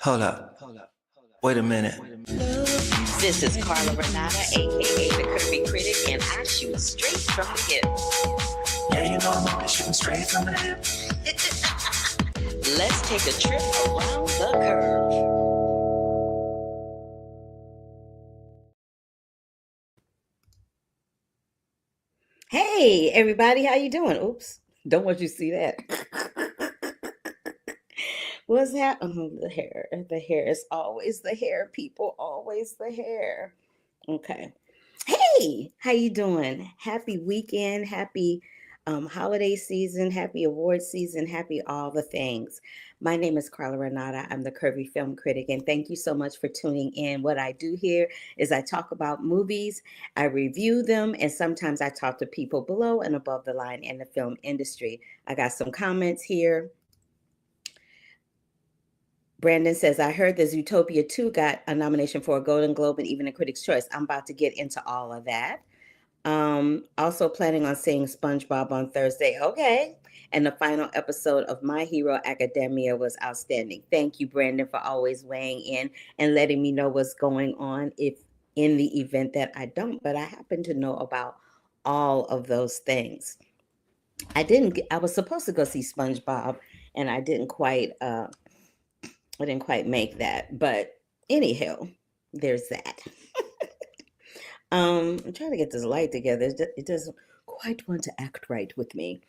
Hold up. Wait a minute. This is Carla Renata, aka the Curvy Critic, and I shoot straight from the hip. Yeah, you know I'm only shooting straight from the hip. Let's take a trip around the curve. Hey, everybody, how you doing? Oops, don't want you to see that. What's that? The hair. The hair is always the hair, people. Always the hair. Okay. Hey, how you doing? Happy weekend, happy holiday season, happy award season, happy all the things. My name is Carla Renata. I'm the Curvy Film Critic, and thank you so much for tuning in. What I do here is I talk about movies, I review them, and sometimes I talk to people below and above the line in the film industry. I got some comments here. Brandon says, I heard that Zootopia 2 got a nomination for a Golden Globe and even a Critics' Choice. I'm about to get into all of that. Also planning on seeing SpongeBob on Thursday. Okay. And the final episode of My Hero Academia was outstanding. Thank you, Brandon, for always weighing in and letting me know what's going on if in the event that I don't, but I happen to know about all of those things. I was supposed to go see SpongeBob and I didn't quite make that. But anyhow, there's that. I'm trying to get this light together. It doesn't quite want to act right with me.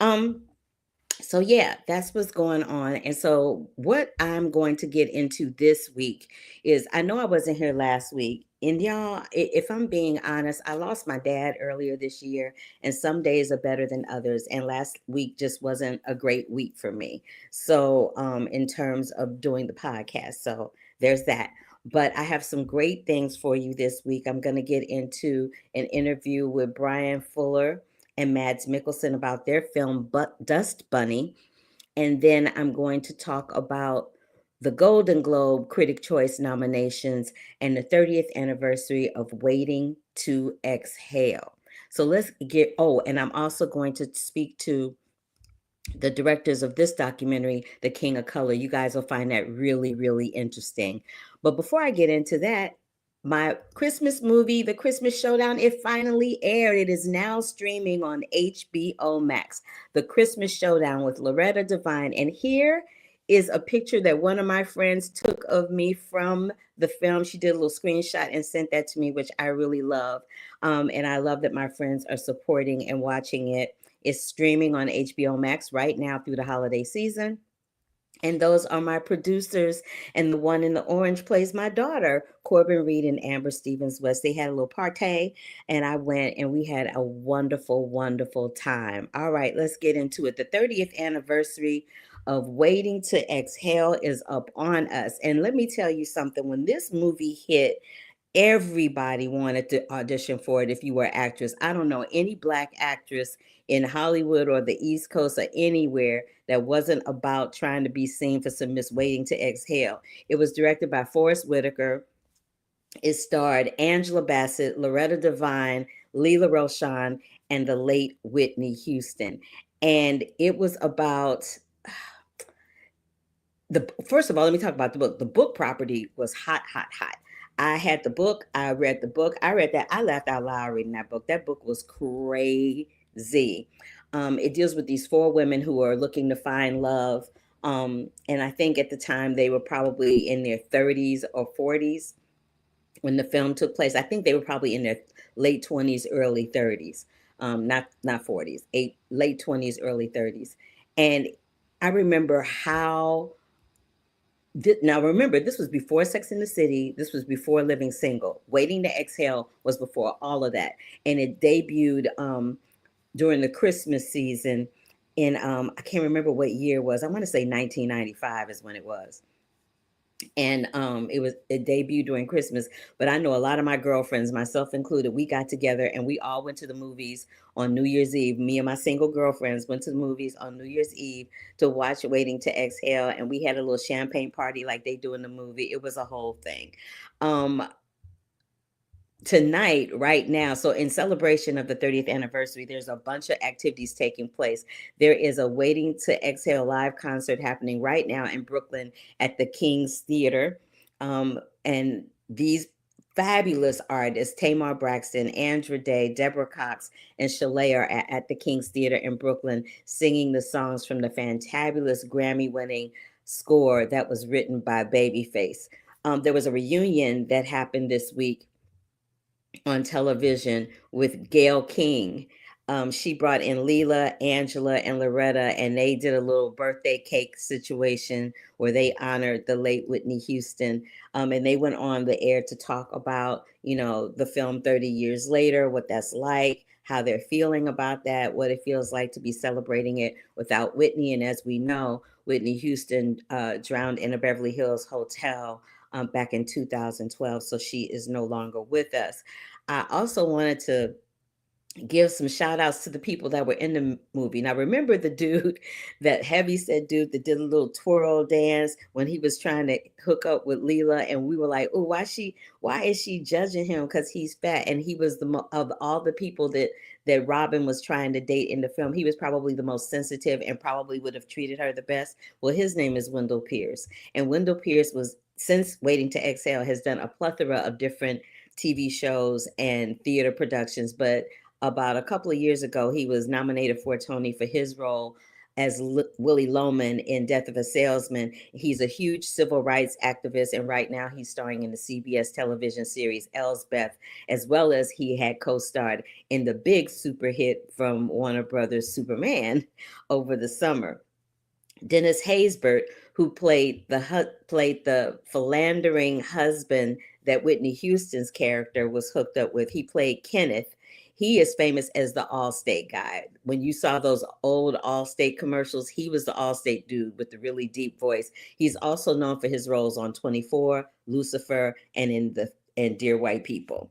Um, so yeah, that's what's going on. And so what I'm going to get into this week is I know I wasn't here last week. And y'all, if I'm being honest, I lost my dad earlier this year, and some days are better than others. And last week just wasn't a great week for me. So, in terms of doing the podcast, so there's that. But I have some great things for you this week. I'm going to get into an interview with Bryan Fuller and Mads Mikkelsen about their film Dust Bunny. And then I'm going to talk about the Golden Globe Critic Choice nominations and the 30th anniversary of Waiting to Exhale. So and I'm also going to speak to the directors of this documentary, The King of Color. You guys will find that really, really interesting. But before I get into that, my Christmas movie, The Christmas Showdown, it finally aired. It is now streaming on HBO Max. The Christmas Showdown with Loretta Devine. And here is a picture that one of my friends took of me from the film. She did a little screenshot and sent that to me, which I really love. And I love that my friends are supporting and watching it. It's streaming on HBO Max right now through the holiday season. And those are my producers. And the one in the orange plays my daughter, Corbin Reed and Amber Stevens West. They had a little party, and I went and we had a wonderful, wonderful time. All right, let's get into it. The 30th anniversary of Waiting to Exhale is up on us. And let me tell you something, when this movie hit, everybody wanted to audition for it if you were an actress. I don't know any Black actress in Hollywood or the East Coast or anywhere that wasn't about trying to be seen for some Miss Waiting to Exhale. It was directed by Forrest Whitaker. It starred Angela Bassett, Loretta Devine, Leela Roshan, and the late Whitney Houston. And it was about first of all, let me talk about the book. The book property was hot, hot, hot. I had the book. I read the book. I read that. I laughed out loud reading that book. That book was crazy. It deals with these four women who are looking to find love. And I think at the time they were probably in their 30s or 40s when the film took place. I think they were probably in their late 20s, early 30s. Not 40s, late 20s, early 30s. And I remember how now remember, this was before Sex in the City. This was before Living Single. Waiting to Exhale was before all of that, and it debuted during the Christmas season. In I can't remember what year it was. I want to say 1995 is when it was, and it debuted during Christmas. But I know a lot of my girlfriends, myself included, we got together and we all went to the movies on New Year's Eve. Me and my single girlfriends went to the movies on New Year's Eve to watch Waiting to Exhale, and we had a little champagne party like they do in the movie. It was a whole thing. um tonight, right now, so in celebration of the 30th anniversary, there's a bunch of activities taking place. There is a Waiting to Exhale live concert happening right now in Brooklyn at the King's Theater. And these fabulous artists, Tamar Braxton, Andra Day, Deborah Cox, and Shalay are at the King's Theater in Brooklyn singing the songs from the fantabulous Grammy-winning score that was written by Babyface. There was a reunion that happened this week on television with Gayle King. She brought in Leela, Angela, and Loretta, and they did a little birthday cake situation where they honored the late Whitney Houston. And they went on the air to talk about, the film 30 years later, what that's like, how they're feeling about that, what it feels like to be celebrating it without Whitney. And as we know, Whitney Houston drowned in a Beverly Hills hotel back in 2012. So she is no longer with us. I also wanted to give some shout outs to the people that were in the movie. Now, remember the dude, that heavy set dude that did a little twirl dance when he was trying to hook up with Leela, and we were like, oh, why is she judging him because he's fat? And he was of all the people that Robin was trying to date in the film, he was probably the most sensitive and probably would have treated her the best. Well, his name is Wendell Pierce, and Wendell Pierce was, since Waiting to Exhale, has done a plethora of different TV shows and theater productions, but about a couple of years ago, he was nominated for a Tony for his role as Willie Loman in Death of a Salesman. He's a huge civil rights activist, and right now he's starring in the CBS television series Elsbeth, as well as he had co-starred in the big super hit from Warner Brothers, Superman, over the summer. Dennis Haysbert, who played the philandering husband that Whitney Houston's character was hooked up with. He played Kenneth. He is famous as the Allstate guy. When you saw those old Allstate commercials, he was the Allstate dude with the really deep voice. He's also known for his roles on 24, Lucifer, and Dear White People.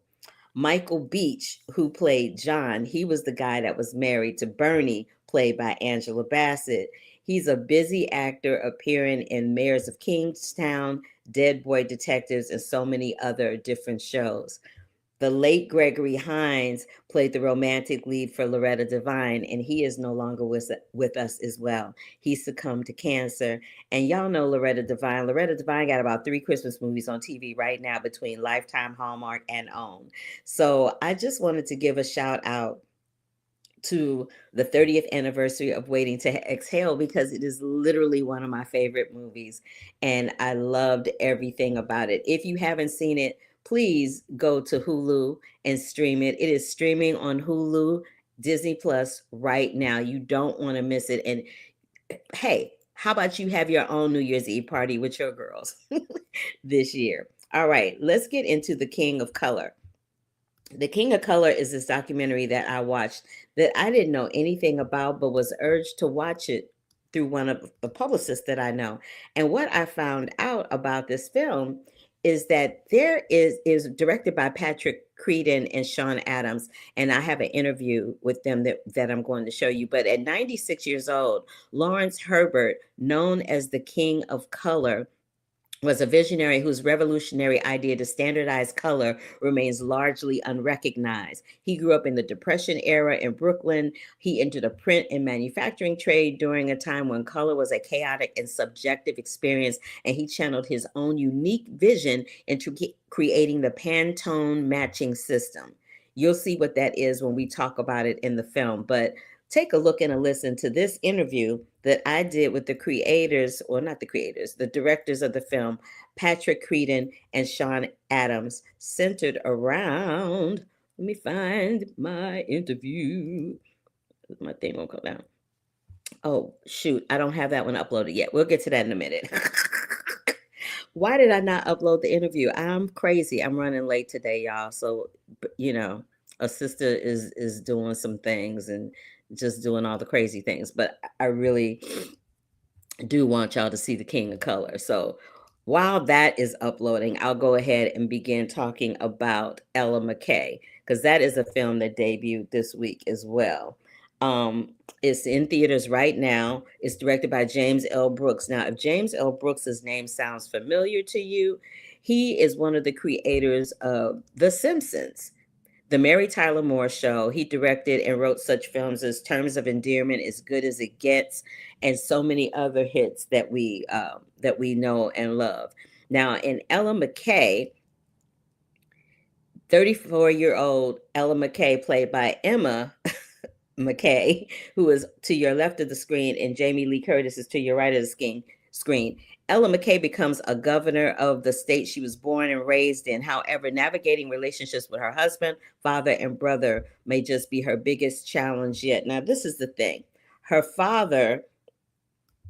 Michael Beach, who played John, he was the guy that was married to Bernie, played by Angela Bassett. He's a busy actor appearing in Mayors of Kingstown, Dead Boy Detectives, and so many other different shows. The late Gregory Hines played the romantic lead for Loretta Devine, and he is no longer with us as well. He succumbed to cancer. And y'all know Loretta Devine. Loretta Devine got about 3 Christmas movies on TV right now between Lifetime, Hallmark, and OWN. So I just wanted to give a shout out to the 30th anniversary of Waiting to Exhale because it is literally one of my favorite movies, and I loved everything about it. If you haven't seen it, please go to Hulu and stream it. It is streaming on Hulu, Disney Plus right now. You don't want to miss it. And hey, how about you have your own New Year's Eve party with your girls this year? All right, let's get into The King of Color. The King of Color is this documentary that I watched that I didn't know anything about, but was urged to watch it through one of the publicists that I know. And what I found out about this film is that there is directed by Patrick Creedon and Sean Adams, and I have an interview with them that I'm going to show you. But at 96 years old, Lawrence Herbert, known as the King of Color, was a visionary whose revolutionary idea to standardize color remains largely unrecognized. He grew up in the Depression era in Brooklyn. He entered a print and manufacturing trade during a time when color was a chaotic and subjective experience, and he channeled his own unique vision into creating the Pantone matching system. You'll see what that is when we talk about it in the film, but take a look and a listen to this interview that I did with the creators, or not the creators, the directors of the film, Patrick Creedon and Sean Adams, centered around, let me find my interview. My thing won't come down. Oh, shoot, I don't have that one uploaded yet. We'll get to that in a minute. Why did I not upload the interview? I'm crazy. I'm running late today, y'all. So, a sister is doing some things and just doing all the crazy things. But I really do want y'all to see The King of Color. So while that is uploading, I'll go ahead and begin talking about Ella McKay, because that is a film that debuted this week as well. It's in theaters right now. It's directed by James L. Brooks. Now, if James L. Brooks's name sounds familiar to you, he is one of the creators of The Simpsons, The Mary Tyler Moore Show. He directed and wrote such films as Terms of Endearment, As Good as It Gets, and so many other hits that we know and love. Now, in Ella McKay, 34-year-old Ella McKay, played by Emma McKay, who is to your left of the screen, and Jamie Lee Curtis is to your right of the screen. Ella McKay becomes a governor of the state she was born and raised in. However, navigating relationships with her husband, father, and brother may just be her biggest challenge yet. Now, this is the thing. Her father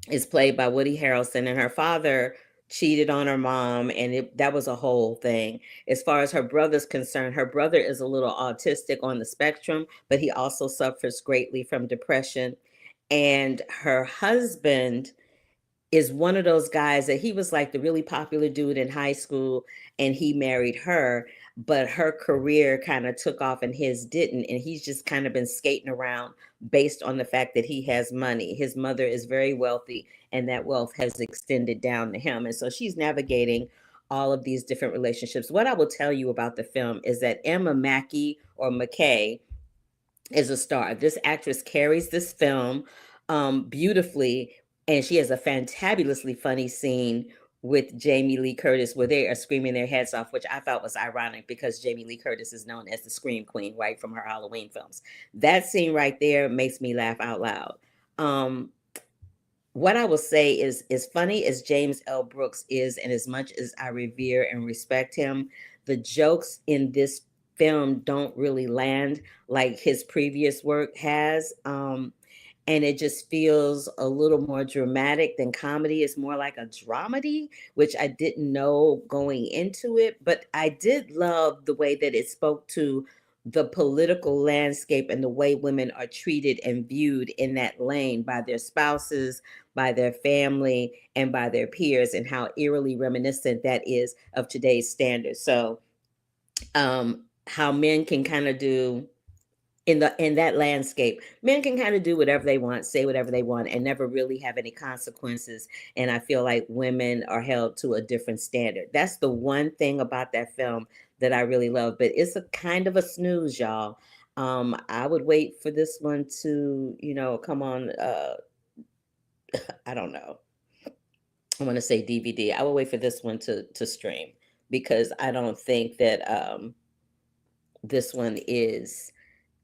is played by Woody Harrelson, and her father cheated on her mom, and that was a whole thing. As far as her brother's concerned, her brother is a little autistic on the spectrum, but he also suffers greatly from depression. And her husband is one of those guys that he was like the really popular dude in high school, and he married her, but her career kind of took off and his didn't, and he's just kind of been skating around based on the fact that he has money. His mother is very wealthy, and that wealth has extended down to him, and so she's navigating all of these different relationships. What I will tell you about the film is that Emma Mackey, or McKay, is a star. This actress carries this film beautifully, and she has a fantabulously funny scene with Jamie Lee Curtis where they are screaming their heads off, which I thought was ironic because Jamie Lee Curtis is known as the Scream Queen, right, from her Halloween films. That scene right there makes me laugh out loud. What I will say is, as funny as James L. Brooks is, and as much as I revere and respect him, the jokes in this film don't really land like his previous work has. And it just feels a little more dramatic than comedy. It's more like a dramedy, which I didn't know going into it. But I did love the way that it spoke to the political landscape and the way women are treated and viewed in that lane by their spouses, by their family, and by their peers, and how eerily reminiscent that is of today's standards. So, how men can kind of do in that landscape, men can kind of do whatever they want, say whatever they want, and never really have any consequences. And I feel like women are held to a different standard. That's the one thing about that film that I really love. But it's a kind of a snooze, y'all. I would wait for this one to, come on. I don't know. I want to say DVD. I will wait for this one to stream, because I don't think that this one is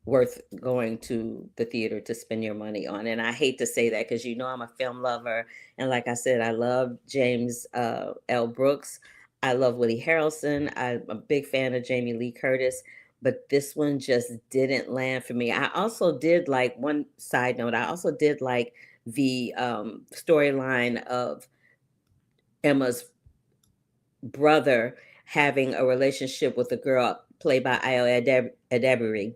worth going to the theater to spend your money on. And I hate to say that, because I'm a film lover, and like I said, I love James L. Brooks. I love Woody Harrelson. I'm a big fan of Jamie Lee Curtis, but this one just didn't land for me. I also did like, one side note, I also did like the storyline of Emma's brother having a relationship with a girl played by Io Adebiri,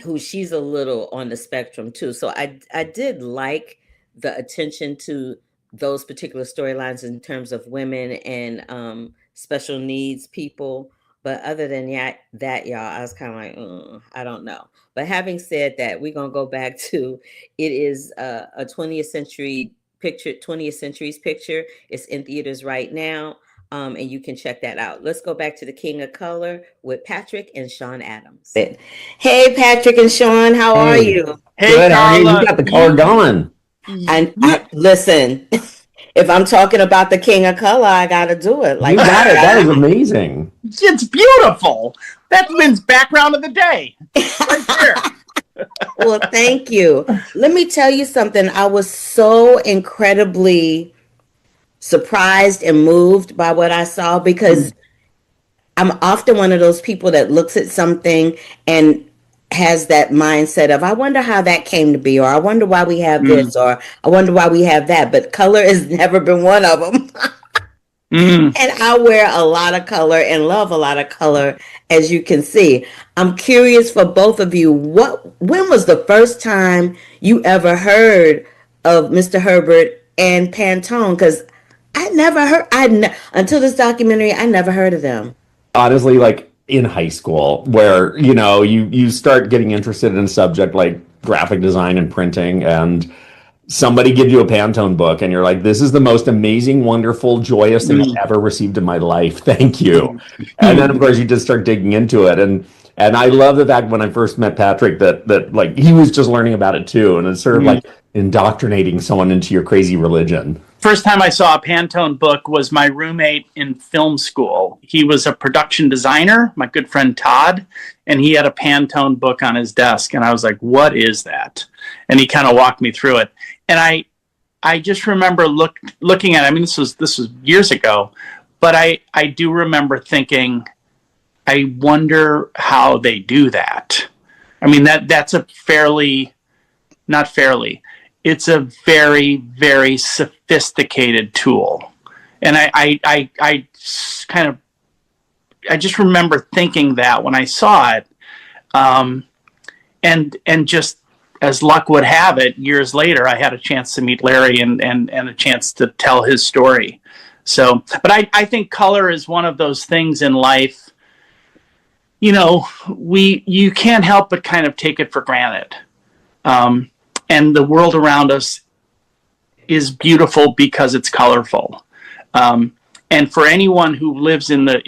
who she's a little on the spectrum too. So I did like the attention to those particular storylines in terms of women and special needs people. But other than that, y'all, I was kind of like, I don't know. But having said that, we're gonna go back to, it is a 20th century's picture. It's in theaters right now. And you can check that out. Let's go back to The King of Color with Patrick and Sean Adams. Hey, Patrick and Sean, how are you? Hey, Good. How are you? Carla, You got the color going. And listen, if I'm talking about The King of Color, I got to do it. You got it. That is amazing. it's beautiful. That wins background of the day. Right there. Well, thank you. Let me tell you something. I was so incredibly surprised and moved by what I saw, because I'm often one of those people that looks at something and has that mindset of, I wonder how that came to be, or I wonder why we have this, or I wonder why we have that. But color has never been one of them. And I wear a lot of color and love a lot of color, as you can see. I'm curious for both of you, when was the first time you ever heard of Mr. Herbert and Pantone? Because I never heard, until this documentary, I never heard of them. Honestly, like in high school where, you start getting interested in a subject like graphic design and printing, and somebody gives you a Pantone book and you're like, this is the most amazing, wonderful, joyous thing I've ever received in my life. Thank you. And then of course you just start digging into it. And I love the fact when I first met Patrick that like he was just learning about it too. And it's sort of like indoctrinating someone into your crazy religion. First time I saw a Pantone book was my roommate in film school. He was a production designer, my good friend Todd, and he had a Pantone book on his desk. And I was like, what is that? And he kind of walked me through it. And I just remember looking at it. I mean, this was years ago, but I do remember thinking, I wonder how they do that. I mean, that's a it's a very, very sophisticated tool. And I just remember thinking that when I saw it, and just as luck would have it, years later, I had a chance to meet Larry and a chance to tell his story. So, but I think color is one of those things in life, you can't help but kind of take it for granted. And the world around us is beautiful because it's colorful. And for anyone who lives in the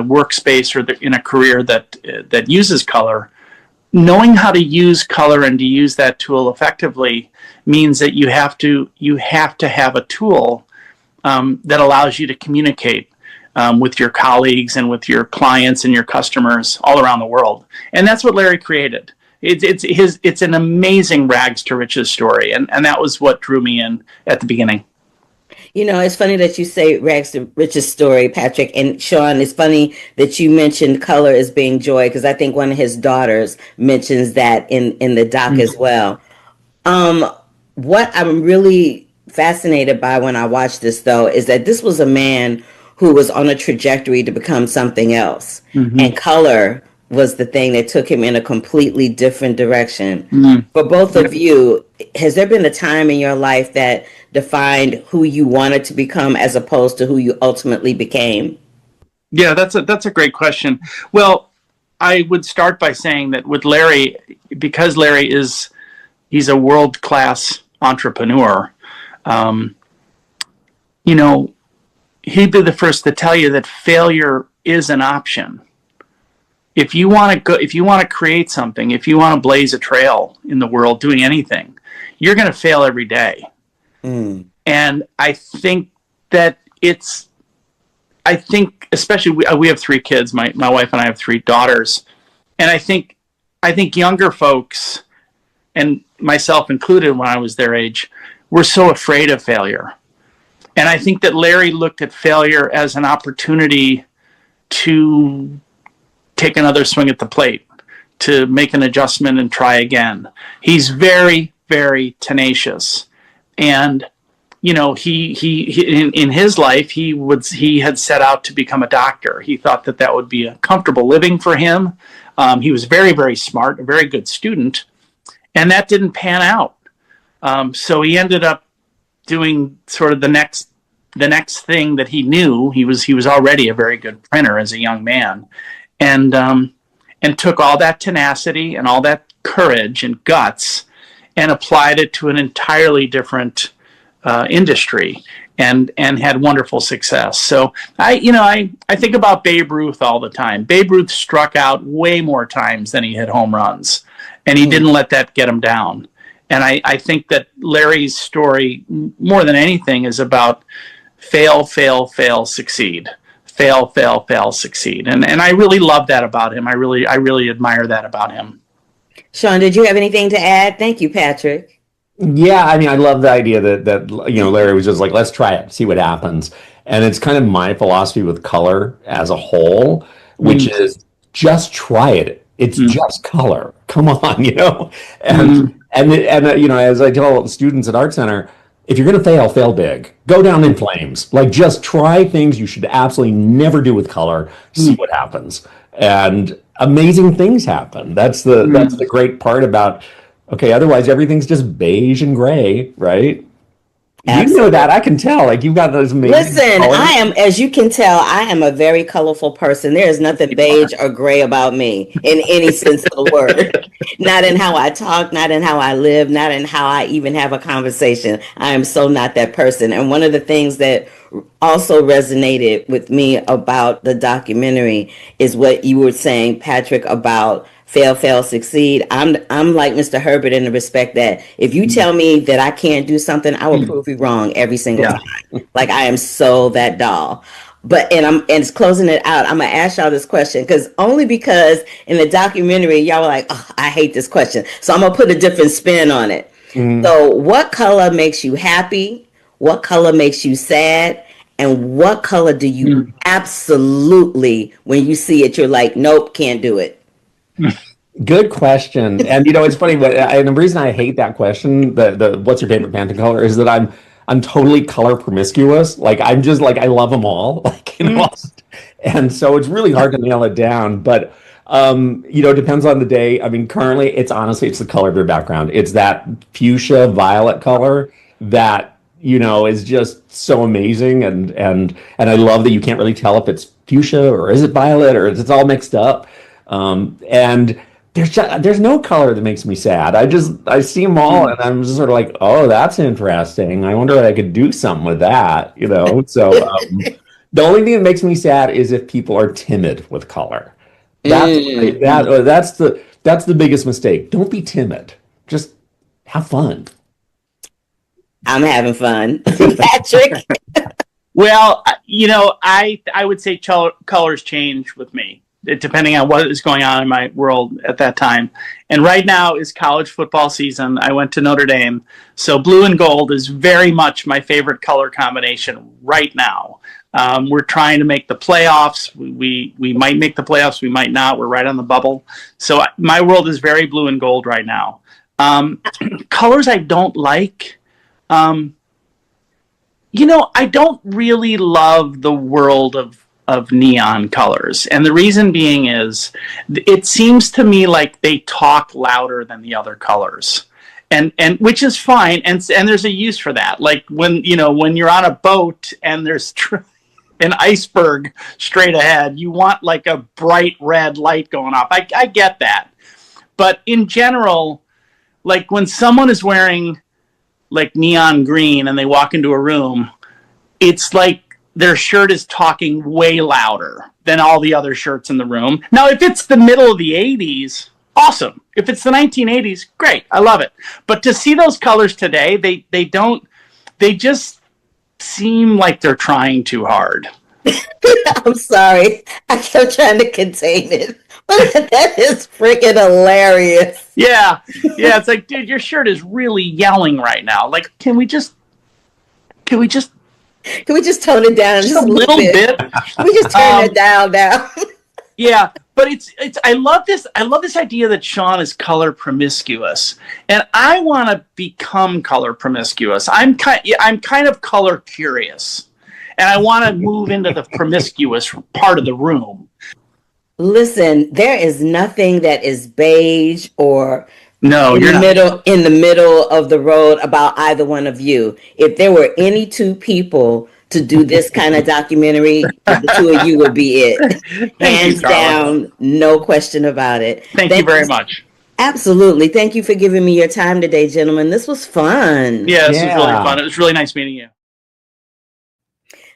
workspace or in a career that uses color, knowing how to use color and to use that tool effectively means that you have to have a tool that allows you to communicate with your colleagues and with your clients and your customers all around the world. And that's what Larry created. It's an amazing rags to riches story, and that was what drew me in at the beginning. It's funny that you say rags to riches story, Patrick. And Sean, it's funny that you mentioned color as being joy, because I think one of his daughters mentions that in the doc as well. What I'm really fascinated by when I watched this, though, is that this was a man who was on a trajectory to become something else. And color was the thing that took him in a completely different direction. For both of you, has there been a time in your life that defined who you wanted to become as opposed to who you ultimately became? Yeah, that's a great question. Well, I would start by saying that with Larry, because Larry he's a world-class entrepreneur, he'd be the first to tell you that failure is an option. If you want to create something, if you want to blaze a trail in the world doing anything, you're going to fail every day. And I think that especially we have 3 kids. My wife and I have 3 daughters. And I think younger folks, and myself included when I was their age, were so afraid of failure. And I think that Larry looked at failure as an opportunity to take another swing at the plate, to make an adjustment and try again. He's very, very tenacious. And, he in his life, he had set out to become a doctor. He thought that would be a comfortable living for him. He was very, very smart, a very good student, and that didn't pan out. So he ended up doing sort of the next thing that he knew. He was already a very good printer as a young man. And took all that tenacity and all that courage and guts and applied it to an entirely different industry and had wonderful success. So I think about Babe Ruth all the time. Babe Ruth struck out way more times than he hit home runs, and he didn't let that get him down. And I think that Larry's story, more than anything, is about fail, fail, fail, succeed. Fail, fail, fail, succeed. And I really love that about him. I really admire that about him. Sean, did you have anything to add? Thank you, Patrick. Yeah, I mean, I love the idea that Larry was just like, let's try it, see what happens. And it's kind of my philosophy with color as a whole, which is just try it. It's just color. Come on, And as I tell students at Art Center, if you're going to fail big. Go down in flames. Like, just try things you should absolutely never do with color. See what happens. And amazing things happen. That's the great part about, okay, otherwise everything's just beige and gray, right? You know that. I can tell. Like you've got those amazing Listen, colors. I am, as you can tell, I am a very colorful person. There is nothing beige or gray about me in any sense of the word. Not in how I talk, not in how I live, not in how I even have a conversation. I am so not that person. And one of the things that also resonated with me about the documentary is what you were saying, Patrick, about fail, fail, succeed. I'm like Mr. Herbert in the respect that if you tell me that I can't do something, I will prove you wrong every single Yeah. time. Like I am so that doll. But and it's closing it out. I'm gonna ask y'all this question because in the documentary y'all were like, oh, I hate this question. So I'm gonna put a different spin on it. Mm. So what color makes you happy? What color makes you sad? And what color do you absolutely, when you see it, you're like, nope, can't do it? Good question. And it's funny, but and the reason I hate that question, the what's your favorite Pantone color, is that I'm totally color promiscuous. Like I'm just like I love them all. Like and so it's really hard to nail it down. But it depends on the day. I mean, currently it's the color of their background. It's that fuchsia violet color that is just so amazing and I love that you can't really tell if it's fuchsia or is it violet or it's all mixed up. And there's no color that makes me sad. I see them all and I'm just sort of like, oh, that's interesting. I wonder if I could do something with that. So the only thing that makes me sad is if people are timid with color. That's the biggest mistake. Don't be timid. Just have fun. I'm having fun. Patrick. Well, I would say colors change with me, depending on what is going on in my world at that time. And right now is college football season. I went to Notre Dame, so blue and gold is very much my favorite color combination right now. We're trying to make the playoffs. We might make the playoffs. We might not. We're right on the bubble. So my world is very blue and gold right now. Colors I don't like. I don't really love the world of neon colors. And the reason being is it seems to me like they talk louder than the other colors. And which is fine. And there's a use for that. Like when you're on a boat and there's an iceberg straight ahead, you want like a bright red light going off. I get that. But in general, like when someone is wearing like neon green and they walk into a room, it's like their shirt is talking way louder than all the other shirts in the room. Now, if it's the middle of the 80s, awesome. If it's the 1980s, great. I love it. But to see those colors today, they just seem like they're trying too hard. I'm sorry. I kept trying to contain it. But that is freaking hilarious. Yeah. It's like, dude, your shirt is really yelling right now. Like, can we just tone it down just a little bit? Can we just turn it down now? Yeah, but it's I love this idea that Sean is color promiscuous, and I want to become color promiscuous. I'm kind of color curious, and I want to move into the promiscuous part of the room. Listen, there is nothing that is beige or No, in you're not. in the middle of the road about either one of you. If there were any two people to do this kind of documentary, the two of you would be it. Hands down, no question about it. Thank you very much. Absolutely. Thank you for giving me your time today, gentlemen. This was fun. Yeah, this was really fun. It was really nice meeting you.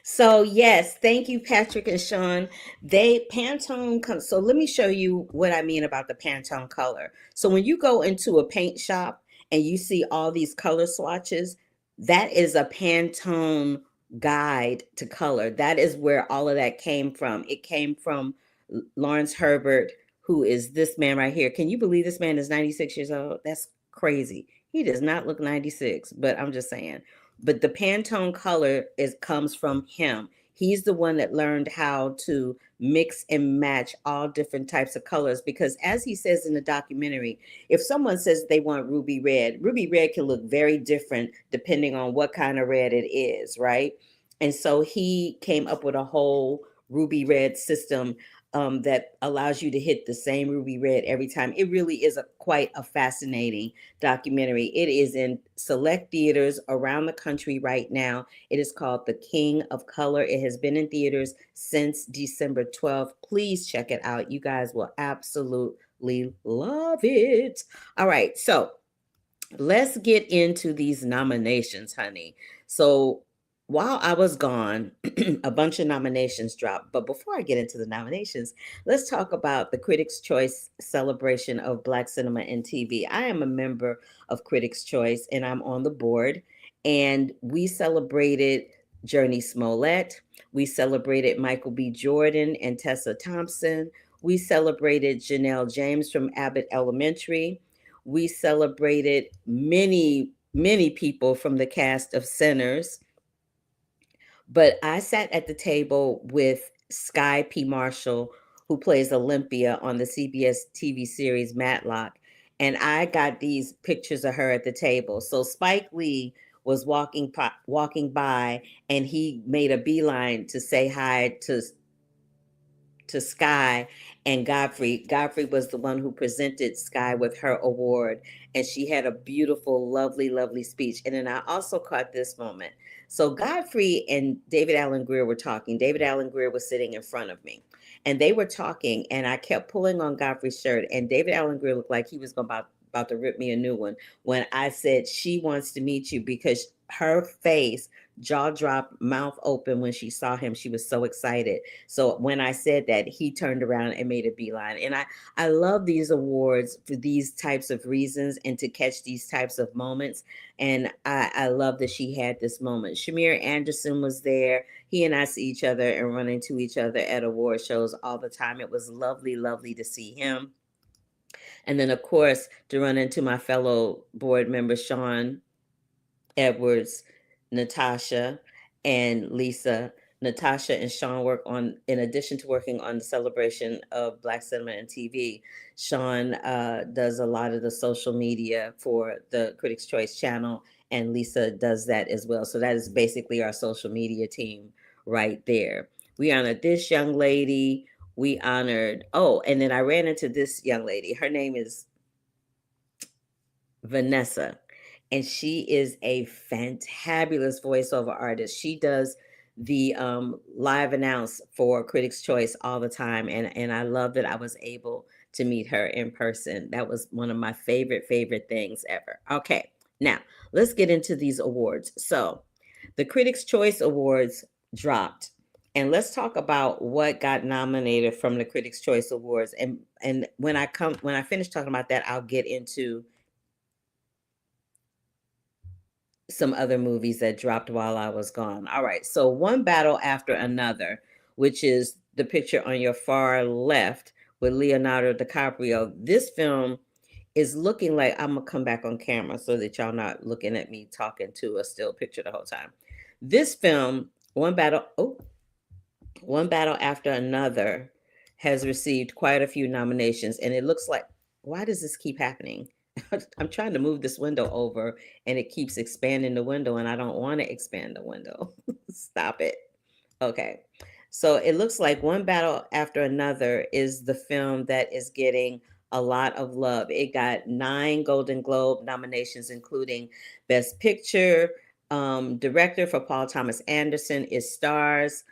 So yes, thank you, Patrick and Sean. Pantone. So let me show you what I mean about the Pantone color. So when you go into a paint shop and you see all these color swatches, that is a Pantone guide to color. That is where all of that came from. It came from Lawrence Herbert, who is this man right here. Can you believe this man is 96 years old? That's crazy. He does not look 96, but I'm just saying. But the Pantone color comes from him. He's the one that learned how to mix and match all different types of colors, because as he says in the documentary, if someone says they want ruby red can look very different depending on what kind of red it is, right? And so he came up with a whole ruby red system that allows you to hit the same ruby red every time. It really is quite a fascinating documentary. It is in select theaters around the country right now. It is called The King of Color. It has been in theaters since December 12th. Please check it out. You guys will absolutely love it. All right, so let's get into these nominations, honey. So while I was gone, a bunch of nominations dropped. But before I get into the nominations, let's talk about the Critics' Choice celebration of Black cinema and TV. I am a member of Critics' Choice and I'm on the board. And we celebrated Journey Smollett. We celebrated Michael B. Jordan and Tessa Thompson. We celebrated Janelle James from Abbott Elementary. We celebrated many, many people from the cast of Sinners. But I sat at the table with Sky P. Marshall, who plays Olympia on the CBS TV series Matlock. And I got these pictures of her at the table. So Spike Lee was walking by, and he made a beeline to say hi to Sky and Godfrey. Godfrey was the one who presented Sky with her award, and she had a beautiful, lovely, lovely speech. And then I also caught this moment. So Godfrey and David Allen Greer were talking. David Allen Greer was sitting in front of me, and they were talking, and I kept pulling on Godfrey's shirt, and David Allen Greer looked like he was about to rip me a new one when I said she wants to meet you, because her face, jaw dropped, mouth open when she saw him. She was so excited. So when I said that, he turned around and made a beeline. And I love these awards for these types of reasons and to catch these types of moments. And I love that she had this moment. Shamir Anderson was there. He and I see each other and run into each other at award shows all the time. It was lovely, lovely to see him. And then, of course, to run into my fellow board member, Sean Edwards, Natasha, and Lisa. Natasha and Sean work on, in addition to working on the celebration of Black cinema and TV, Sean does a lot of the social media for the Critics' Choice channel, and Lisa does that as well. So that is basically our social media team right there. We honored this young lady. We honored, and then I ran into this young lady. Her name is Vanessa, and she is a fantabulous voiceover artist. She does the live announce for Critics' Choice all the time, and I love that I was able to meet her in person. That was one of my favorite things ever. Okay, now let's get into these awards. So the Critics' Choice Awards dropped, and let's talk about what got nominated from the Critics' Choice Awards. And when I finish talking about that, I'll get into some other movies that dropped while I was gone. All right, so One Battle After Another, which is the picture on your far left with Leonardo DiCaprio. This film is looking like, I'm gonna come back on camera so that y'all not looking at me talking to a still picture the whole time. This film, One Battle After Another, has received quite a few nominations, and it looks like, why does this keep happening? I'm trying to move this window over and it keeps expanding the window, and I don't want to expand the window. Stop it. Okay. So it looks like One Battle After Another is the film that is getting a lot of love. It got 9 Golden Globe nominations, including Best Picture. Director for Paul Thomas Anderson is Stars,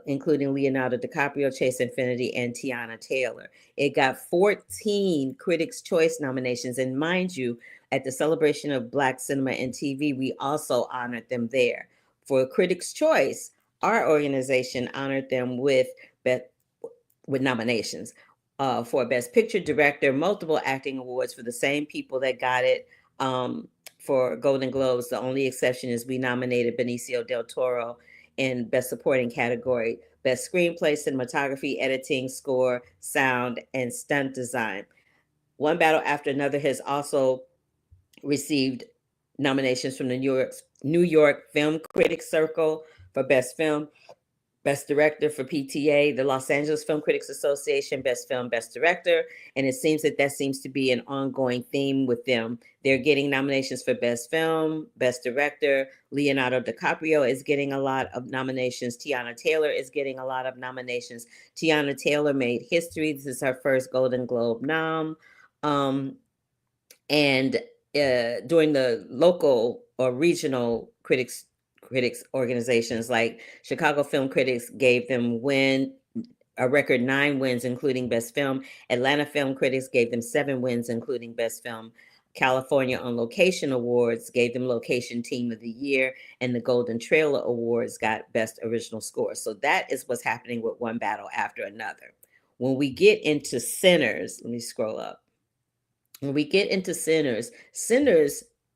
including Leonardo DiCaprio, Chase Infinity, and Tiana Taylor. It got 14 Critics' Choice nominations. And mind you, at the celebration of Black cinema and TV, we also honored them there. For Critics' Choice, our organization honored them with nominations for Best Picture, Director, multiple acting awards for the same people that got it. For Golden Globes, the only exception is we nominated Benicio del Toro in Best Supporting category, Best Screenplay, Cinematography, Editing, Score, Sound, and Stunt Design. One Battle After Another has also received nominations from the New York Film Critics Circle for Best Film, Best Director for PTA, the Los Angeles Film Critics Association, Best Film, Best Director. And it seems that seems to be an ongoing theme with them. They're getting nominations for Best Film, Best Director. Leonardo DiCaprio is getting a lot of nominations. Tiana Taylor is getting a lot of nominations. Tiana Taylor made history. This is her first Golden Globe nom. And during the local or regional critics organizations like Chicago Film Critics gave them a record 9 wins, including Best Film. Atlanta Film Critics gave them 7 wins, including Best Film. California on Location Awards gave them Location Team of the Year, and the Golden Trailer Awards got Best Original Score. So that is what's happening with one battle after another. When we get into Sinners, let me scroll up. When we get into Sinners,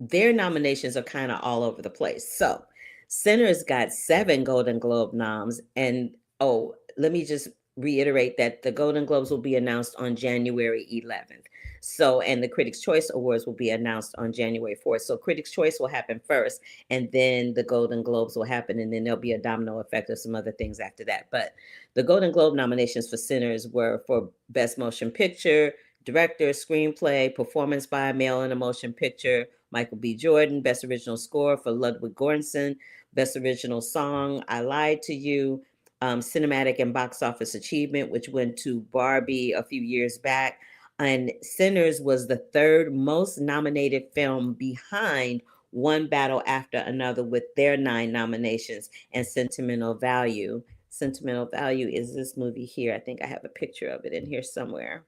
their nominations are kind of all over the place. So Sinners got 7 Golden Globe noms. And let me just reiterate that the Golden Globes will be announced on January 11th. So, and the Critics' Choice Awards will be announced on January 4th. So Critics' Choice will happen first, and then the Golden Globes will happen, and then there'll be a domino effect of some other things after that. But the Golden Globe nominations for Sinners were for Best Motion Picture, Director, Screenplay, Performance by a Male in a Motion Picture, Michael B. Jordan. Best Original Score for Ludwig Göransson. Best Original Song, I Lied to You. Cinematic and Box Office Achievement, which went to Barbie a few years back. And Sinners was the 3rd most nominated film behind One Battle After Another with their 9 nominations, and Sentimental Value. Sentimental Value is this movie here. I think I have a picture of it in here somewhere.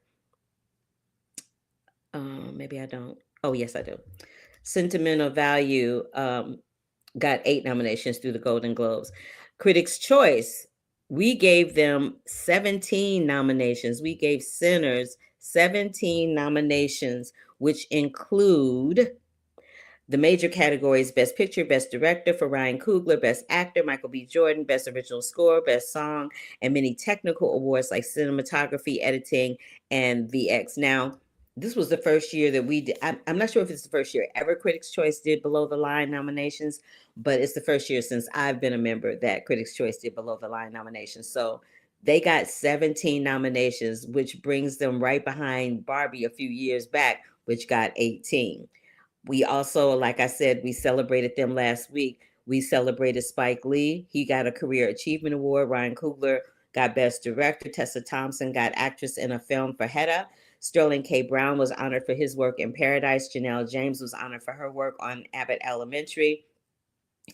Maybe I don't. Oh, yes, I do. Sentimental Value got 8 nominations through the Golden Globes. Critics' Choice, we gave them 17 nominations. We gave Sinners 17 nominations, which include the major categories: Best Picture, Best Director for Ryan Coogler, Best Actor, Michael B. Jordan, Best Original Score, Best Song, and many technical awards like cinematography, editing, and VX. Now, this was the first year that we did. I'm not sure if it's the first year ever Critics' Choice did below the line nominations, but it's the first year since I've been a member that Critics' Choice did below the line nominations. So they got 17 nominations, which brings them right behind Barbie a few years back, which got 18. We also, like I said, we celebrated them last week. We celebrated Spike Lee. He got a Career Achievement Award. Ryan Coogler got Best Director. Tessa Thompson got Actress in a Film for Hedda. Sterling K. Brown was honored for his work in Paradise. Janelle James was honored for her work on Abbott Elementary.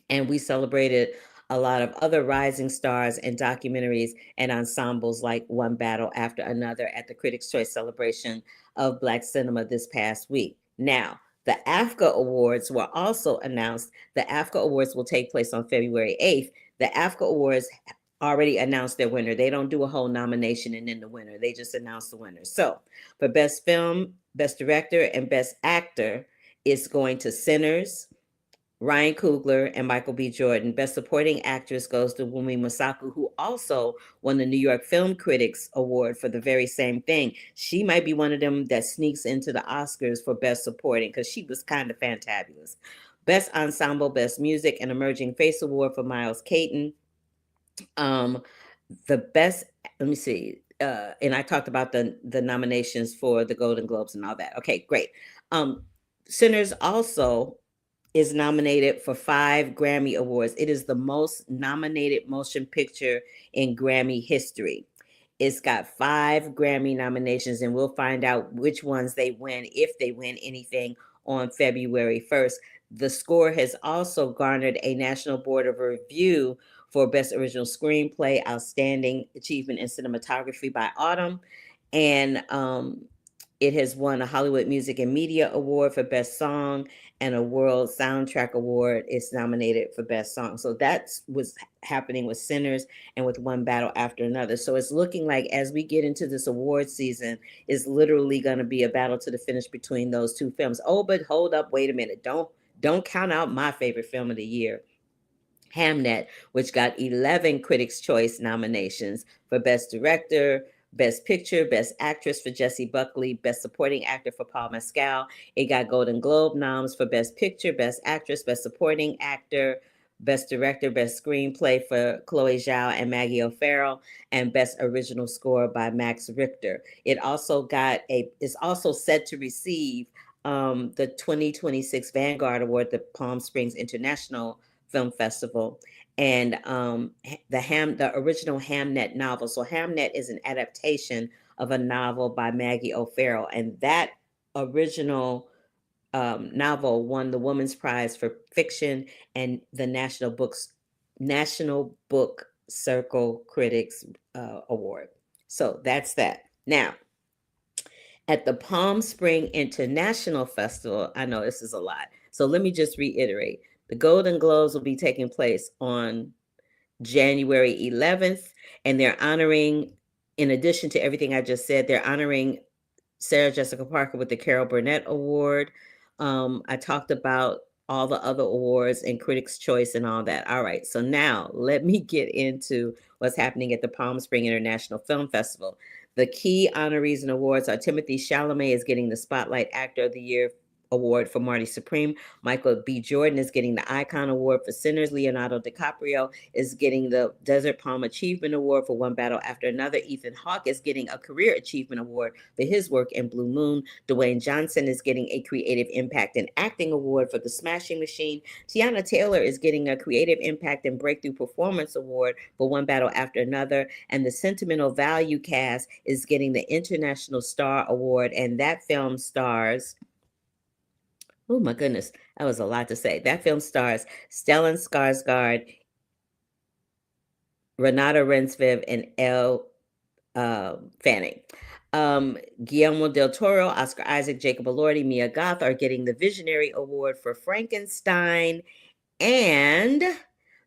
And we celebrated a lot of other rising stars and documentaries and ensembles like One Battle After Another at the Critics' Choice celebration of Black cinema this past week. Now, the AFCA Awards were also announced. The AFCA Awards will take place on February 8th. The AFCA Awards already announced their winner. They don't do a whole nomination and then the winner. They just announce the winner. So for Best Film, Best Director, and Best Actor, it's going to Sinners, Ryan Coogler, and Michael B. Jordan. Best Supporting Actress goes to Wumi Masaku, who also won the New York Film Critics Award for the very same thing. She might be one of them that sneaks into the Oscars for Best Supporting because she was kind of fantabulous. Best Ensemble, Best Music, and Emerging Face Award for Miles Caton. The best, let me see, and I talked about the nominations for the Golden Globes and all that. Okay, great. Sinners also is nominated for 5 Grammy Awards. It is the most nominated motion picture in Grammy history. It's got 5 Grammy nominations, and we'll find out which ones they win, if they win anything, on February 1st. The score has also garnered a National Board of Review for Best Original Screenplay, Outstanding Achievement in Cinematography by Autumn, and it has won a Hollywood Music and Media Award for Best Song and a World Soundtrack Award. It's nominated for Best Song. So that's what's happening with Sinners and with One Battle After Another. So it's looking like as we get into this award season, it's literally going to be a battle to the finish between those 2 films. Oh, but hold up, wait a minute. Don't count out my favorite film of the year, Hamnet, which got 11 Critics' Choice nominations for Best Director, Best Picture, Best Actress for Jessie Buckley, Best Supporting Actor for Paul Mescal. It got Golden Globe noms for Best Picture, Best Actress, Best Supporting Actor, Best Director, Best Screenplay for Chloe Zhao and Maggie O'Farrell, and Best Original Score by Max Richter. It's also set to receive the 2026 Vanguard Award, the Palm Springs International Film Festival, and the original Hamnet novel. So Hamnet is an adaptation of a novel by Maggie O'Farrell, and that original novel won the Women's Prize for Fiction and the National Book Circle Critics Award. So that's that. Now, at the Palm Spring International Festival, I know this is a lot, so let me just reiterate. The Golden Globes will be taking place on January 11th, and they're honoring, in addition to everything I just said, they're honoring Sarah Jessica Parker with the Carol Burnett Award. I talked about all the other awards and Critics' Choice and all that. All right, so now let me get into what's happening at the Palm Spring International Film Festival. The key honorees and awards are Timothée Chalamet is getting the Spotlight Actor of the Year Award for Marty Supreme. Michael B. Jordan is getting the Icon Award for Sinners. Leonardo DiCaprio is getting the Desert Palm Achievement Award for One Battle After Another. Ethan Hawke is getting a Career Achievement Award for his work in Blue Moon. Dwayne Johnson is getting a Creative Impact and Acting Award for The Smashing Machine. Tiana Taylor is getting a Creative Impact and Breakthrough Performance Award for One Battle After Another. And the Sentimental Value cast is getting the International Star Award, and that film stars... Oh my goodness, that was a lot to say. That film stars Stellan Skarsgård, Renata Rensviv, and Elle Fanning. Guillermo del Toro, Oscar Isaac, Jacob Elordi, Mia Goth are getting the Visionary Award for Frankenstein. And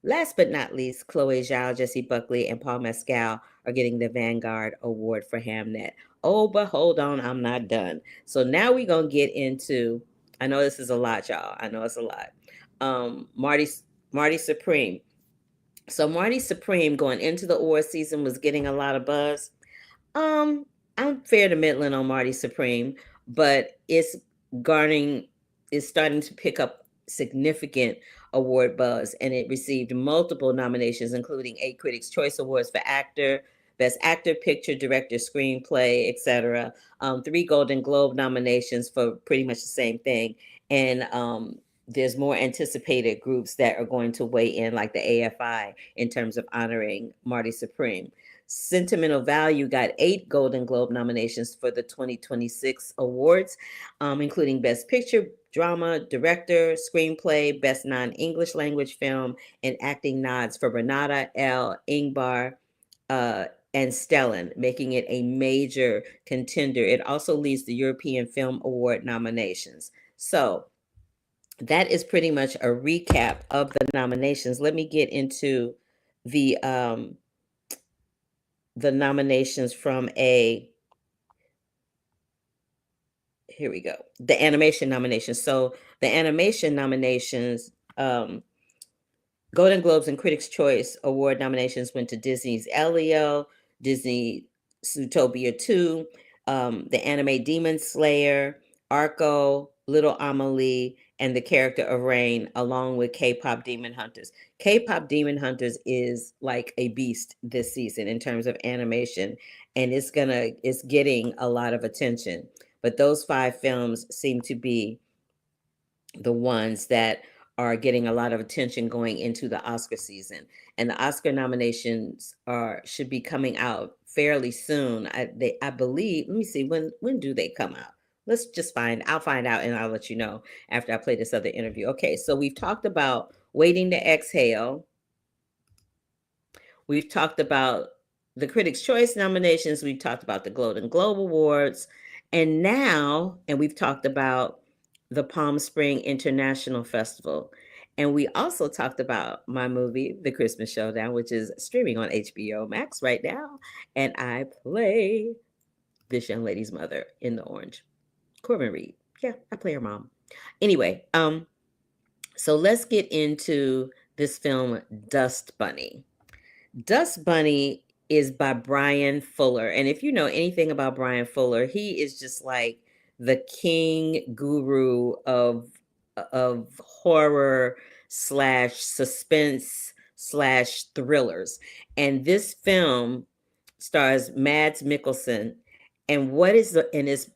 last but not least, Chloe Zhao, Jessie Buckley, and Paul Mescal are getting the Vanguard Award for Hamnet. Oh, but hold on, I'm not done. So now we're going to get into... I know this is a lot, y'all. I know it's a lot. Marty Supreme. So Marty Supreme going into the award season was getting a lot of buzz. I'm fair to middling on Marty Supreme, but it's starting to pick up significant award buzz, and it received multiple nominations, including 8 Critics' Choice Awards for Actor, Best Actor, Picture, Director, Screenplay, etc. 3 Golden Globe nominations for pretty much the same thing. And there's more anticipated groups that are going to weigh in, like the AFI, in terms of honoring Marty Supreme. Sentimental Value got 8 Golden Globe nominations for the 2026 awards, including Best Picture, Drama, Director, Screenplay, Best Non-English Language Film, and acting nods for Renata, Elle, Ingvar, and Stellan, making it a major contender. It also leads the European Film Award nominations. So that is pretty much a recap of the nominations. Let me get into the nominations from here we go. The animation nominations. So the animation nominations, Golden Globes and Critics' Choice Award nominations went to Disney's Elio, Disney Zootopia 2, the anime Demon Slayer, Arco, Little Amelie, and the character of Rain, along with K-pop Demon Hunters. K-pop Demon Hunters is like a beast this season in terms of animation, and it's getting a lot of attention. But those 5 films seem to be the ones that are getting a lot of attention going into the Oscar season. And the Oscar nominations should be coming out fairly soon. I believe, let me see, when do they come out? I'll find out and I'll let you know after I play this other interview. Okay, so we've talked about Waiting to Exhale. We've talked about the Critics' Choice nominations. We've talked about the Golden Globe Awards. And we've talked about the Palm Spring International Festival. And we also talked about my movie, The Christmas Showdown, which is streaming on HBO Max right now. And I play this young lady's mother in The Orange. Corbin Reed. Yeah, I play her mom. Anyway, so let's get into this film, Dust Bunny. Dust Bunny is by Bryan Fuller. And if you know anything about Bryan Fuller, he is just like the king guru of horror slash suspense slash thrillers. And this film stars Mads Mikkelsen, and is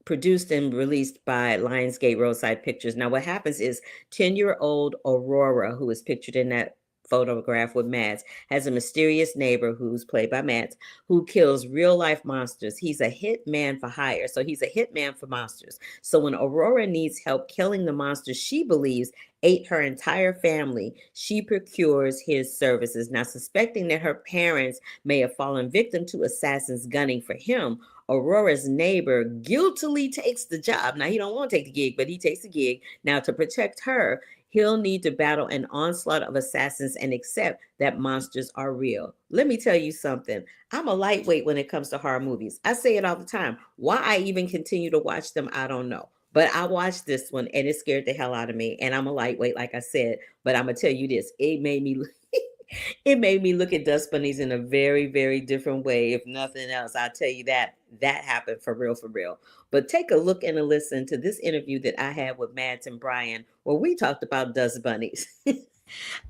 produced and released by Lionsgate Roadside Pictures. Now, what happens is 10-year-old Aurora, who is pictured in that photograph with Mads, has a mysterious neighbor who's played by Mads, who kills real life monsters. He's a hit man for hire. So he's a hit man for monsters. So when Aurora needs help killing the monsters she believes ate her entire family, she procures his services. Now, suspecting that her parents may have fallen victim to assassins gunning for him, Aurora's neighbor guiltily takes the job. Now, he don't want to take the gig, but he takes the gig. Now, to protect her, he'll need to battle an onslaught of assassins and accept that monsters are real. Let me tell you something. I'm a lightweight when it comes to horror movies. I say it all the time. Why I even continue to watch them, I don't know. But I watched this one and it scared the hell out of me. And I'm a lightweight, like I said. But I'm going to tell you this. It made me look at dust bunnies in a very, very different way. If nothing else, I'll tell you that happened for real, for real. But take a look and a listen to this interview that I had with Mads and Bryan, where we talked about dust bunnies.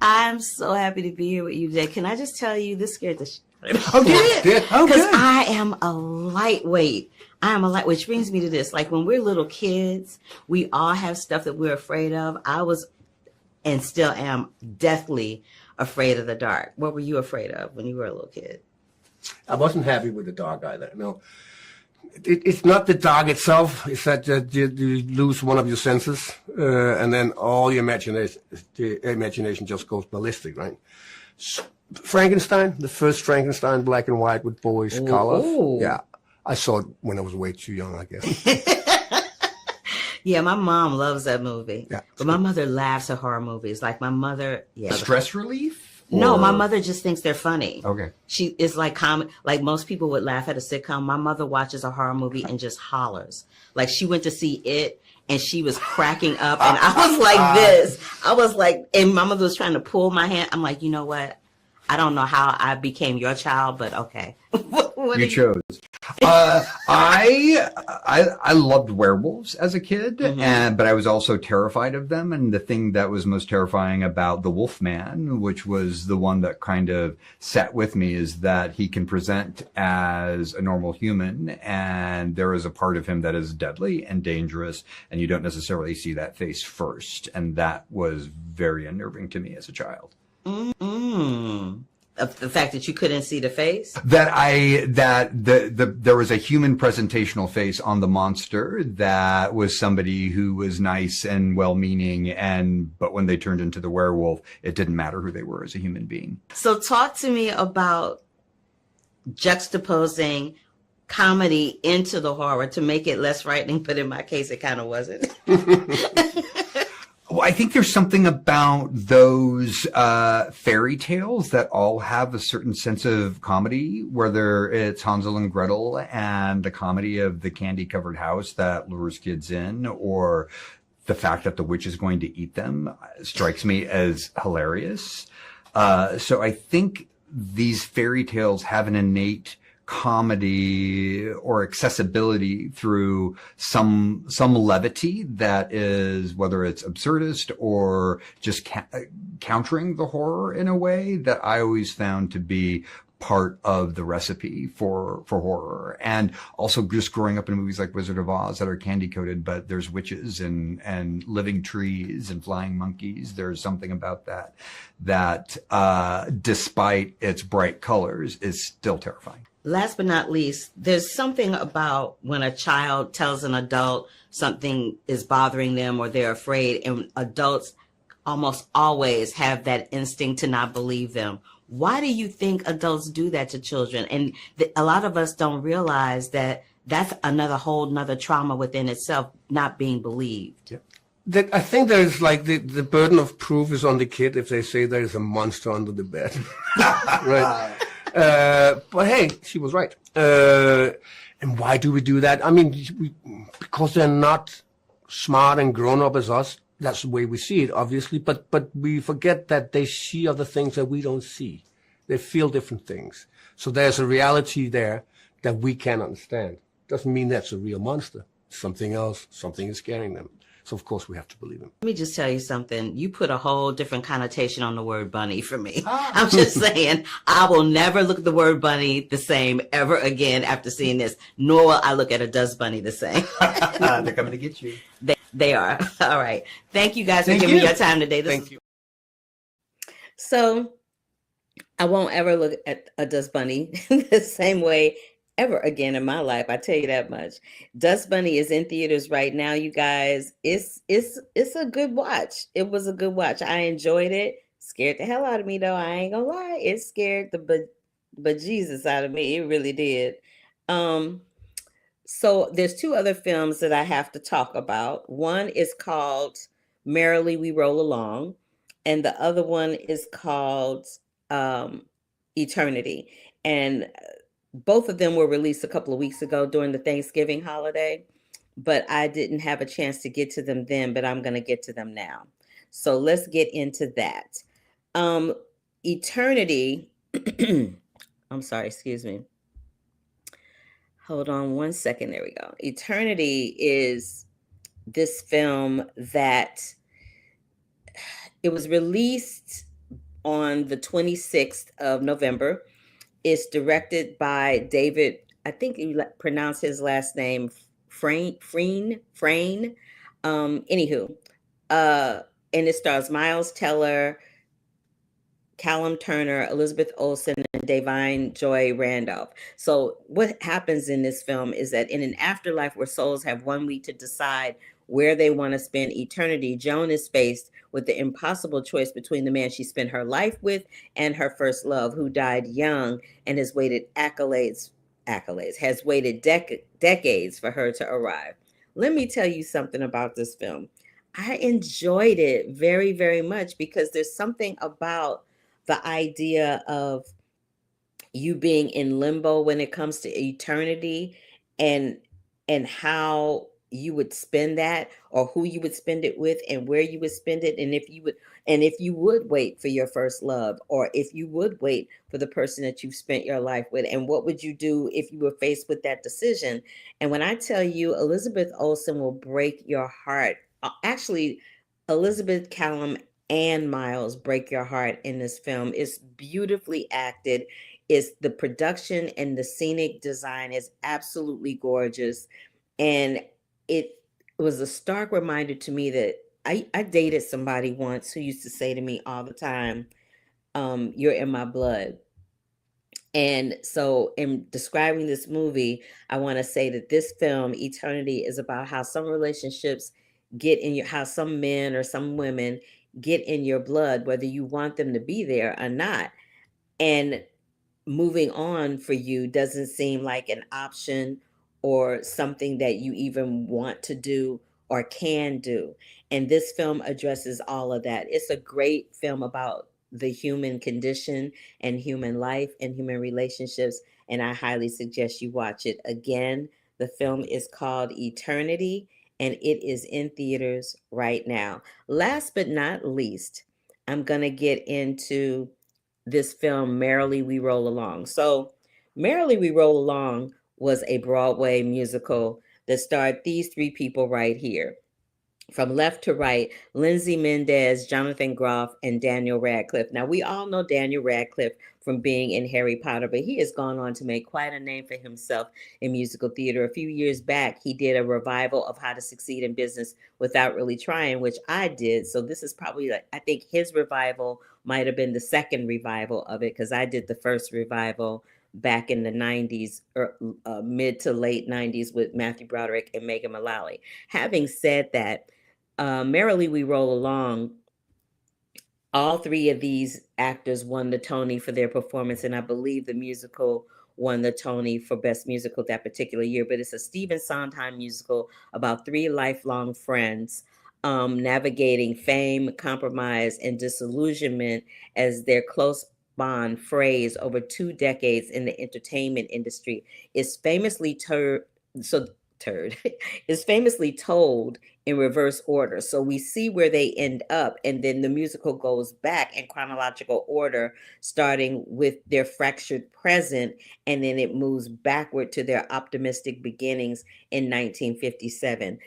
I'm so happy to be here with you today. Can I just tell you, this scared the shit out of me. Oh, good. Oh, Because good. I am a lightweight. Which brings me to this. Like when we're little kids, we all have stuff that we're afraid of. I was and still am deathly afraid of the dark. What were you afraid of when you were a little kid? I wasn't happy with the dark either. No, it's not the dark itself. It's that you lose one of your senses, and then all your imagination just goes ballistic, right? Frankenstein, the first Frankenstein, black and white with boys' colors. Yeah, I saw it when I was way too young, I guess. Yeah, my mom loves that movie. Yeah. But my mother laughs at horror movies. Like my mother, yeah. Stress relief? No, Or- my mother just thinks they're funny. Okay. She is like like most people would laugh at a sitcom. My mother watches a horror movie and just hollers. Like she went to see It and she was cracking up and I was like this. I was like, and my mother was trying to pull my hand. I'm like, you know what? I don't know how I became your child, but okay. What You are chose. I loved werewolves as a kid, but I was also terrified of them. And the thing that was most terrifying about the Wolfman, which was the one that kind of sat with me, is that he can present as a normal human, and there is a part of him that is deadly and dangerous, and you don't necessarily see that face first. And that was very unnerving to me as a child. Of the fact that you couldn't see the face? There was a human presentational face on the monster that was somebody who was nice and well-meaning, but when they turned into the werewolf, it didn't matter who they were as a human being. So talk to me about juxtaposing comedy into the horror to make it less frightening, but in my case, it kind of wasn't. Well, I think there's something about those fairy tales that all have a certain sense of comedy, whether it's Hansel and Gretel and the comedy of the candy-covered house that lures kids in, or the fact that the witch is going to eat them strikes me as hilarious. So I think these fairy tales have an innate comedy or accessibility through some levity that is, whether it's absurdist or just countering the horror in a way that I always found to be part of the recipe for horror. And also just growing up in movies like Wizard of Oz that are candy coated, but there's witches and living trees and flying monkeys. There's something about that despite its bright colors is still terrifying. Last but not least, there's something about when a child tells an adult something is bothering them or they're afraid, and adults almost always have that instinct to not believe them. Why do you think adults do that to children? And a lot of us don't realize that that's another trauma within itself, not being believed. Yeah. I think there's like the burden of proof is on the kid if they say there is a monster under the bed. Right. But hey, she was right. And why do we do that? I mean, because they're not smart and grown up as us. That's the way we see it, obviously. But we forget that they see other things that we don't see. They feel different things. So there's a reality there that we can't understand. Doesn't mean that's a real monster. Something else, something is scaring them. So of course we have to believe him. Let me just tell you something. You put a whole different connotation on the word bunny for me. I'm just saying, I will never look at the word bunny the same ever again after seeing this, nor will I look at a dust bunny the same. They're coming to get you. They are. All right. Thank you guys for Thank giving me you. your time today. Thank you. So I won't ever look at a dust bunny the same way ever again in my life. I tell you that much. Dust Bunny is in theaters right now, you guys. It's a good watch. It was a good watch. I enjoyed it. Scared the hell out of me though. I ain't gonna lie. It scared the bejesus out of me. It really did. So there's two other films that I have to talk about. One is called Merrily We Roll Along, and the other one is called Eternity. And both of them were released a couple of weeks ago during the Thanksgiving holiday, but I didn't have a chance to get to them then, but I'm going to get to them now. So let's get into that. Eternity, I'm sorry, excuse me. Hold on one second. There we go. Eternity is this film that it was released on the 26th of November. It's directed by David, I think you pronounce his last name Frayne. Anywho, and it stars Miles Teller, Callum Turner, Elizabeth Olsen, and Davine Joy Randolph. So what happens in this film is that in an afterlife where souls have 1 week to decide where they want to spend eternity, Joan is faced with the impossible choice between the man she spent her life with and her first love, who died young and has waited has waited decades for her to arrive. Let me tell you something about this film. I enjoyed it very, very much because there's something about the idea of you being in limbo when it comes to eternity and how you would spend that, or who you would spend it with, and where you would spend it, and if you would wait for your first love, or if you would wait for the person that you've spent your life with, and what would you do if you were faced with that decision. And when I tell you, Elizabeth Olsen will break your heart. Actually, Elizabeth, Callum, and Miles break your heart in this film. It's beautifully acted. It's the production and the scenic design is absolutely gorgeous. And it was a stark reminder to me that I dated somebody once who used to say to me all the time, you're in my blood. And so in describing this movie, I want to say that this film, Eternity, is about how some relationships how some men or some women get in your blood, whether you want them to be there or not. And moving on for you doesn't seem like an option or something that you even want to do or can do. And this film addresses all of that. It's a great film about the human condition and human life and human relationships. And I highly suggest you watch it. Again, the film is called Eternity, and it is in theaters right now. Last but not least, I'm going to get into this film, Merrily We Roll Along. So Merrily We Roll Along was a Broadway musical that starred these three people right here. From left to right, Lindsay Mendez, Jonathan Groff, and Daniel Radcliffe. Now, we all know Daniel Radcliffe from being in Harry Potter, but he has gone on to make quite a name for himself in musical theater. A few years back, he did a revival of How to Succeed in Business Without Really Trying, which I did. So this is probably, I think his revival might have been the second revival of it, because I did the first revival back in the 90s, or mid to late 90s with Matthew Broderick and Megan Mullally. Having said that, Merrily We Roll Along, all three of these actors won the Tony for their performance, and I believe the musical won the Tony for Best Musical that particular year. But it's a Stephen Sondheim musical about three lifelong friends navigating fame, compromise, and disillusionment as their close bond frays over 2 decades in the entertainment industry. It's famously is famously told in reverse order. So we see where they end up, and then the musical goes back in chronological order, starting with their fractured present, and then it moves backward to their optimistic beginnings in 1957.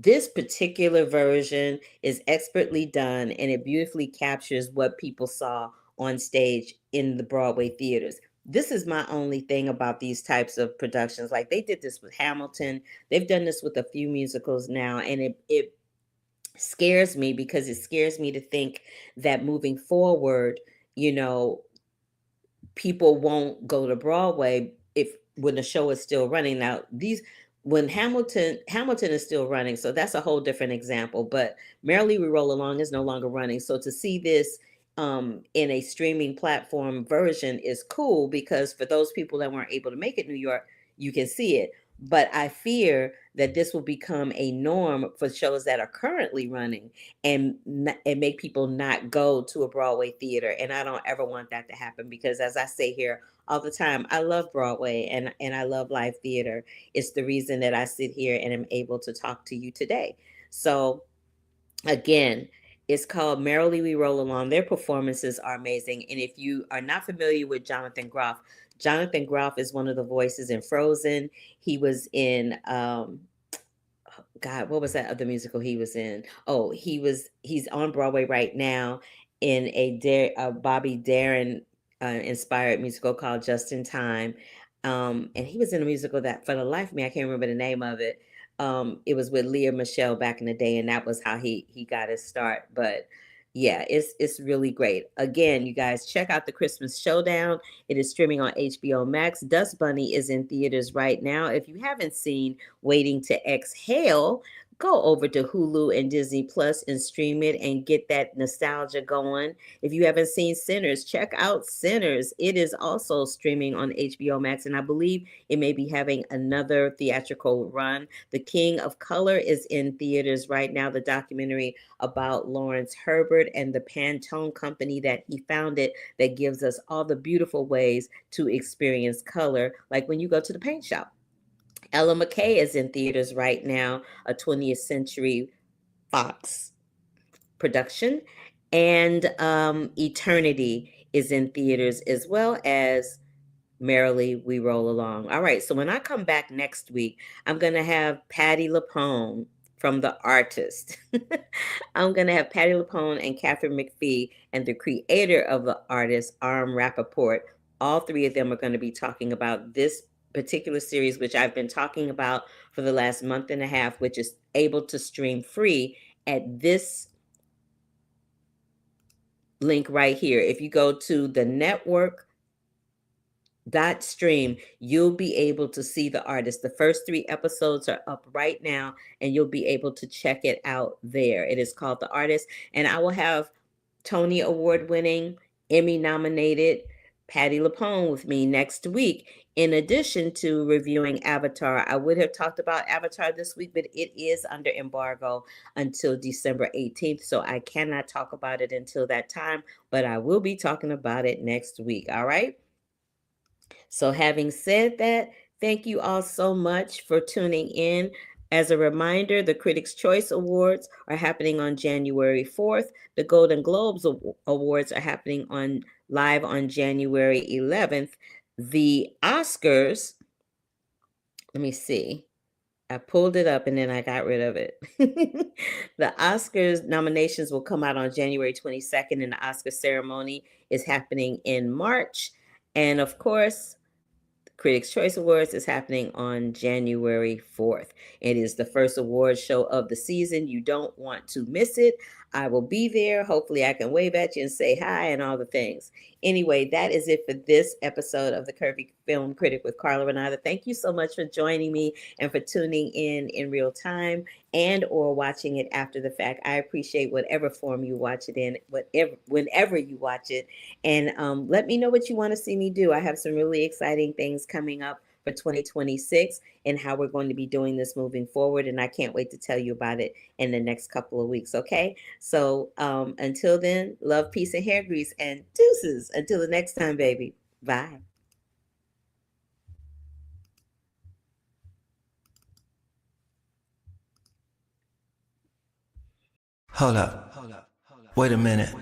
this particular version is expertly done, and it beautifully captures what people saw on stage in the Broadway theaters. This is my only thing about these types of productions. Like, they did this with Hamilton. They've done this with a few musicals now, and it scares me, because it scares me to think that moving forward, you know, people won't go to Broadway if when the show is still running. Now, these when Hamilton is still running, so that's a whole different example. But Merrily We Roll Along is no longer running. So to see this in a streaming platform version is cool, because for those people that weren't able to make it New York, you can see it. But I fear that this will become a norm for shows that are currently running, and make people not go to a Broadway theater. And I don't ever want that to happen, because, as I say here all the time, I love Broadway, and I love live theater. It's the reason that I sit here and am able to talk to you today. So again, it's called Merrily We Roll Along. Their performances are amazing. And if you are not familiar with Jonathan Groff is one of the voices in Frozen. He was in God, what was that other musical he was in? Oh, he's on Broadway right now in a Bobby Darin inspired musical called Just in Time. And he was in a musical that, for the life of me, I can't remember the name of it. It was with Leah Michelle back in the day, and that was how he got his start. But yeah, it's really great. Again, you guys, check out The Christmas Showdown. It is streaming on HBO Max. Dust Bunny is in theaters right now. If you haven't seen Waiting to Exhale, go over to Hulu and Disney Plus and stream it and get that nostalgia going. If you haven't seen Sinners, check out Sinners. It is also streaming on HBO Max, and I believe it may be having another theatrical run. The King of Color is in theaters right now, the documentary about Lawrence Herbert and the Pantone company that he founded, that gives us all the beautiful ways to experience color, like when you go to the paint shop. Ella McKay is in theaters right now, a 20th Century Fox production. And Eternity is in theaters, as well as Merrily We Roll Along. All right, so when I come back next week, I'm going to have Patti LuPone from The Artist. I'm going to have Patti LuPone and Catherine McPhee and the creator of The Artist, Arm Rappaport. All three of them are going to be talking about this particular series, which I've been talking about for the last month and a half, which is able to stream free at this link right here. If you go to the network.stream, you'll be able to see The Artist. The first 3 episodes are up right now, and you'll be able to check it out there. It is called The Artist, and I will have Tony Award winning, Emmy nominated Patti LuPone with me next week, in addition to reviewing Avatar. I would have talked about Avatar this week, but it is under embargo until December 18th, so I cannot talk about it until that time, but I will be talking about it next week, all right? So having said that, thank you all so much for tuning in. As a reminder, the Critics' Choice Awards are happening on January 4th. The Golden Globes Awards are happening live on January 11th. The Oscars, let me see. I pulled it up and then I got rid of it. The Oscars nominations will come out on January 22nd, and the Oscar ceremony is happening in March. And of course, Critics' Choice Awards is happening on January 4th. It is the first award show of the season. You don't want to miss it. I will be there. Hopefully I can wave at you and say hi and all the things. Anyway, that is it for this episode of the Curvy Film Critic with Carla Renata. Thank you so much for joining me and for tuning in real time and or watching it after the fact. I appreciate whatever form you watch it in, whenever you watch it. And let me know what you want to see me do. I have some really exciting things coming up for 2026 and how we're going to be doing this moving forward. And I can't wait to tell you about it in the next couple of weeks. Okay. So until then, love, peace, and hair grease, and deuces. Until the next time, baby. Bye. Hold up. Wait a minute.